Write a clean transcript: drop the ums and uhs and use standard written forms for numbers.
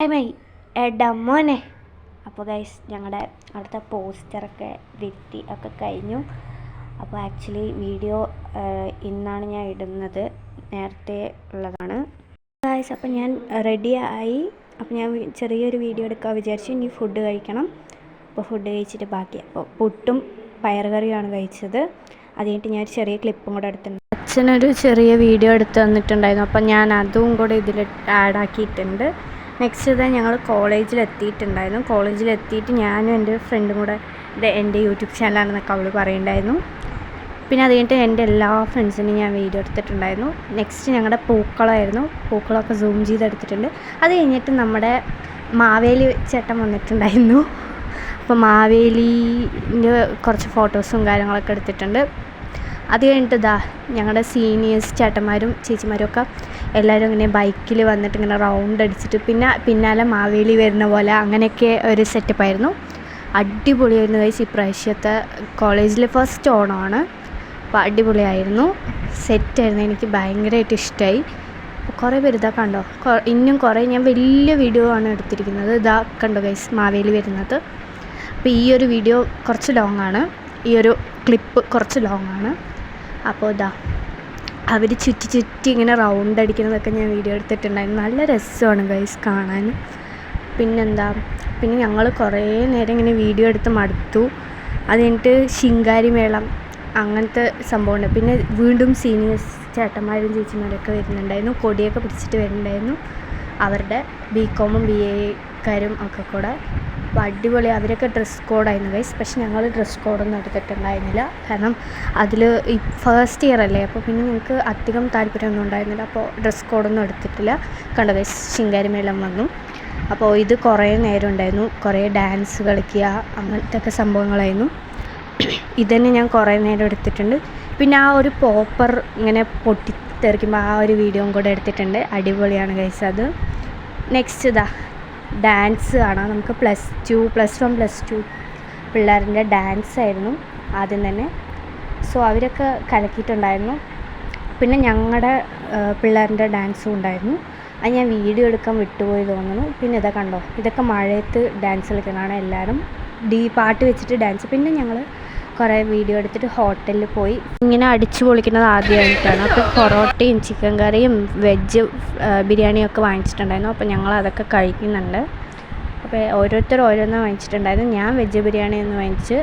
ടൈമായി എടാ മോനെ. അപ്പോൾ ഗൈസ് ഞങ്ങളുടെ അവിടുത്തെ പോസ്റ്ററൊക്കെ വിറ്റി ഒക്കെ കഴിഞ്ഞു. അപ്പോൾ ആക്ച്വലി വീഡിയോ ഇന്നാണ് ഞാൻ ഇടുന്നത്, നേരത്തെ ഉള്ളതാണ് ഗൈസ്. അപ്പോൾ ഞാൻ റെഡിയായി. അപ്പോൾ ഞാൻ ചെറിയൊരു വീഡിയോ എടുക്കാൻ വിചാരിച്ചു. ഇനി ഫുഡ് കഴിക്കണം. അപ്പോൾ ഫുഡ് കഴിച്ചിട്ട് ബാക്കി. അപ്പോൾ പുട്ടും പയറുകറിയാണ് കഴിച്ചത്. അത് കഴിഞ്ഞിട്ട് ഞാൻ ചെറിയ ക്ലിപ്പും കൂടെ എടുത്തിട്ടുണ്ട്. അച്ഛനൊരു ചെറിയ വീഡിയോ എടുത്ത് തന്നിട്ടുണ്ടായിരുന്നു. അപ്പം ഞാൻ അതും കൂടെ ഇതിൽ ആഡാക്കിയിട്ടുണ്ട്. നെക്സ്റ്റ് ഇതാ ഞങ്ങൾ കോളേജിലെത്തിയിട്ടുണ്ടായിരുന്നു. കോളേജിലെത്തിയിട്ട് ഞാനും എൻ്റെ ഫ്രണ്ടും കൂടെ എൻ്റെ യൂട്യൂബ് ചാനലാണെന്നൊക്കെ അവൾ പറയുന്നുണ്ടായിരുന്നു. പിന്നെ അത് കഴിഞ്ഞിട്ട് എൻ്റെ എല്ലാ ഫ്രണ്ട്സിനും ഞാൻ വീഡിയോ എടുത്തിട്ടുണ്ടായിരുന്നു. നെക്സ്റ്റ് ഞങ്ങളുടെ പൂക്കളമായിരുന്നു. പൂക്കളമൊക്കെ സൂം ചെയ്തെടുത്തിട്ടുണ്ട്. അത് കഴിഞ്ഞിട്ട് നമ്മുടെ മാവേലി ചേട്ടൻ വന്നിട്ടുണ്ടായിരുന്നു. അപ്പോൾ മാവേലിൻ്റെ കുറച്ച് ഫോട്ടോസും കാര്യങ്ങളൊക്കെ എടുത്തിട്ടുണ്ട്. അത് കഴിഞ്ഞിട്ട് ഞങ്ങളുടെ സീനിയേഴ്സ് ചേട്ടന്മാരും ചേച്ചിമാരും ഒക്കെ എല്ലാവരും ഇങ്ങനെ ബൈക്കിൽ വന്നിട്ട് ഇങ്ങനെ റൗണ്ട് അടിച്ചിട്ട് പിന്നാലെ മാവേലി വരുന്ന പോലെ അങ്ങനെയൊക്കെ ഒരു സെറ്റപ്പായിരുന്നു. അടിപൊളിയായിരുന്നു ഗൈസ്. ഇപ്രാവശ്യത്തെ കോളേജിൽ ഫസ്റ്റ് ഓണമാണ്. അപ്പോൾ അടിപൊളിയായിരുന്നു, സെറ്റായിരുന്നു. എനിക്ക് ഭയങ്കരമായിട്ട് ഇഷ്ടമായി. കുറേ പേര് കണ്ടോ, ഇനിയും കുറേ ഞാൻ വലിയ വീഡിയോ ആണ് എടുത്തിരിക്കുന്നത്. കണ്ടോ ഗൈസ് മാവേലി വരുന്നത്. അപ്പോൾ ഈ ഒരു വീഡിയോ കുറച്ച് ലോങ് ആണ്, ഈ ഒരു ക്ലിപ്പ് കുറച്ച് ലോങ് ആണ്. അപ്പോൾ അവർ ചുറ്റി ഇങ്ങനെ റൗണ്ട് അടിക്കുന്നതൊക്കെ ഞാൻ വീഡിയോ എടുത്തിട്ടുണ്ടായിരുന്നു. നല്ല രസമാണ് ഗൈസ് കാണാൻ. പിന്നെ ഞങ്ങൾ കുറേ നേരം ഇങ്ങനെ വീഡിയോ എടുത്ത് മടുത്തു. അത് കഴിഞ്ഞിട്ട് ശിങ്കാരി മേളം അങ്ങനത്തെ സംഭവമുണ്ട്. പിന്നെ വീണ്ടും സീനിയേഴ്സ് ചേട്ടന്മാരും ചേച്ചിമാരൊക്കെ വരുന്നുണ്ടായിരുന്നു. കൊടിയൊക്കെ പിടിച്ചിട്ട് വരുന്നുണ്ടായിരുന്നു. അവരുടെ ബികോമും BA-ക്കാരും ഒക്കെ കൂടെ. അപ്പോൾ അടിപൊളി. അവരൊക്കെ ഡ്രസ് കോഡായിരുന്നു ഗൈസ്. പക്ഷെ ഞങ്ങൾ ഡ്രസ് കോഡൊന്നും എടുത്തിട്ടുണ്ടായിരുന്നില്ല. കാരണം അതിൽ ഫസ്റ്റ് ഇയർ അല്ലേ, അപ്പോൾ പിന്നെ ഞങ്ങൾക്ക് അധികം താല്പര്യമൊന്നും ഉണ്ടായിരുന്നില്ല. അപ്പോൾ ഡ്രസ് കോഡൊന്നും എടുത്തിട്ടില്ല. കണ്ടോ ഗൈസ്, ശിങ്കാരി മേളം വന്നു. അപ്പോൾ ഇത് കുറേ നേരം ഉണ്ടായിരുന്നു. കുറേ ഡാൻസ് കളിക്കുക അങ്ങനത്തെ ഒക്കെ സംഭവങ്ങളായിരുന്നു. ഇതന്നെ ഞാൻ കുറേ നേരം എടുത്തിട്ടുണ്ട്. പിന്നെ ആ ഒരു പോപ്പർ ഇങ്ങനെ പൊട്ടിത്തെറിക്കുമ്പോൾ ആ ഒരു വീഡിയോയും കൂടെ എടുത്തിട്ടുണ്ട്. അടിപൊളിയാണ് ഗൈസ് അത്. നെക്സ്റ്റ് ഡാൻസ് കാണാം നമുക്ക്. +1 +2 പിള്ളേരുടെ ഡാൻസ് ആയിരുന്നു ആദ്യം തന്നെ. സോ അവരൊക്കെ കലക്കിയിട്ടുണ്ടായിരുന്നു. പിന്നെ ഞങ്ങളുടെ പിള്ളേരുടെ ഡാൻസും ഉണ്ടായിരുന്നു. അത് ഞാൻ വീഡിയോ എടുക്കാൻ വിട്ടുപോയി തോന്നുന്നു. പിന്നെ കണ്ടോ, ഇതൊക്കെ മഴയത്ത് ഡാൻസ് കളിക്കുന്നതാണ് എല്ലാവരും. പാട്ട് വെച്ചിട്ട് ഡാൻസ്. പിന്നെ ഞങ്ങൾ കുറേ വീഡിയോ എടുത്തിട്ട് ഹോട്ടലിൽ പോയി ഇങ്ങനെ അടിച്ചു പൊളിക്കുന്നത് ആദ്യമായിട്ടാണ്. അപ്പോൾ പൊറോട്ടയും ചിക്കൻ കറിയും വെജ് ബിരിയാണിയൊക്കെ വാങ്ങിച്ചിട്ടുണ്ടായിരുന്നു. അപ്പോൾ ഞങ്ങൾ അതൊക്കെ കഴിക്കുന്നുണ്ട്. അപ്പോൾ ഓരോരുത്തർ ഓരോന്ന് വാങ്ങിച്ചിട്ടുണ്ടായിരുന്നു. ഞാൻ വെജ് ബിരിയാണി ഒന്ന് വാങ്ങിച്ച്.